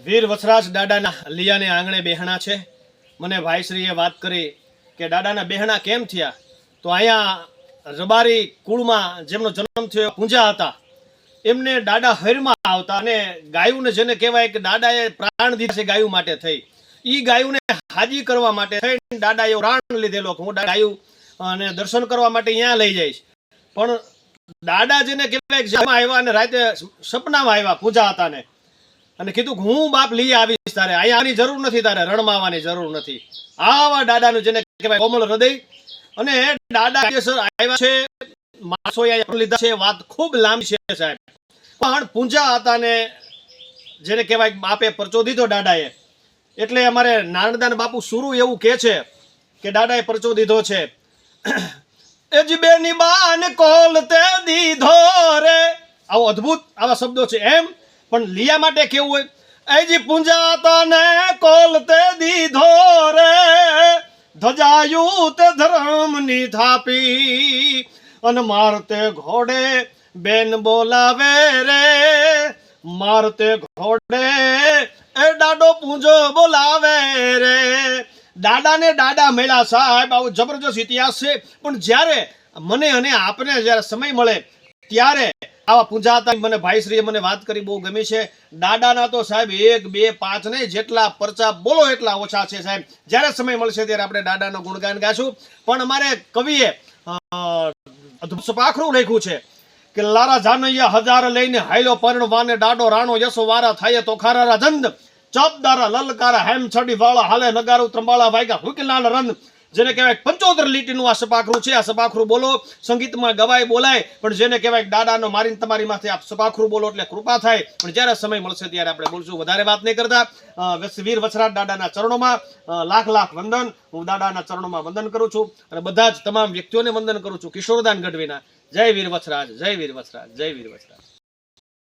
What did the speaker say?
વીર વસરાજ દાદાના લિયાને આંગણે બેહણા છે। મને ભાઈશ્રીએ વાત કરી કે દાદાના બેહણા કેમ થયા, તો અહીંયા રબારી કુળમાં જેમનો જન્મ થયો પૂંજા હતા, એમને દાદા હરમાં આવતા અને ગાયુંને જેને કહેવાય કે દાદાએ પ્રાણ દીધા છે ગાયું માટે થઈ, એ ગાયુંને હાજી કરવા માટે થઈ દાદાએ પ્રાણ લીધેલો હું ગાયું અને દર્શન કરવા માટે અહીંયા લઈ જઈશ। પણ દાદા જેને કહેવાય જેમાં આવ્યા અને રાતે સપનામાં આવ્યા પૂજા હતા ને અને કીધું કે હું બાપ લઈ આવીશ, તારે અહીંયા આવવાની જરૂર નથી, તારે રણમાં આવવાની જરૂર નથી। આવા દાદાનું જેને કહેવાય કોમળ હૃદય અને દાદા આવ્યા છે, માણસો લીધા છે, વાત ખૂબ લાંબી છે સાહેબ। પણ પૂંજા હતા ને જેને કહેવાય બાપે પરચો દીધો દાદાએ, એટલે અમારે નારણદાન બાપુ સુરુ એવું કહે છે કે દાદાએ પરચો દીધો છે। એજબેની બાન કોલ તે દીધો રે, આવો અદ્ભુત આવા શબ્દો છે એમ। પણ લિયા માટે કેવું હોય, એજી પૂંજા તને કોલ તે દીધો રે, ધજાયું તે ધર્મની થાપી, અને મારતે ઘોડે બેન બોલાવે રે, મારતે ઘોડે એ દાડો પૂંજો બોલાવે રે। દાદાને દાદા મળ્યા સાહેબ, આવો જબરજસ્ત ઇતિહાસ છે। પણ જ્યારે મને અને આપને જ્યારે સમય મળે ત્યારે આવા પૂંજા હતા, મને ભાઈશ્રીએ મને વાત કરી બહુ ગમી છે। દાદાના તો સાહેબ 1, 2, 5 નહીં, જેટલા પરચા બોલો એટલા ઓછા છે સાહેબ। જ્યારે સમય મળશે ત્યારે આપણે દાદાનો ગુણગાન ગાશું। પણ અમારે કવિએ સપાખરું લખ્યું છે કે લારા જાનૈયા હજાર લઈને હાઈલો પરણવાને દાડો રાણો યસો વારા થાય તો ખારા જંદ, ચોપદારા લલકારા હેમ છડી વાળા હાલે નગારું ત્રંબાળા વાગ્યા હુકલાલ રંદ, જેને કહેવાય 75 લીટીનું આ સપાખરું છે। આ સપાખરું બોલો, સંગીતમાં ગવાય બોલાય, પણ જેને કહેવાય દાદાનો મારીને તમારી માથે આ સપાખરું બોલો એટલે કૃપા થાય। પણ જ્યારે સમય મળશે ત્યારે આપણે બોલશું, વધારે વાત નહીં કરતા। વીર વસરાજ દાદાના ચરણોમાં લાખ લાખ વંદન, હું દાદાના ચરણોમાં વંદન કરું છું અને બધા જ તમામ વ્યક્તિઓને વંદન કરું છું કિશોરદાન ગઢવીના। જય વીર વસરાજ, જય વીર વસરાજ, જય વીર વસરાજ।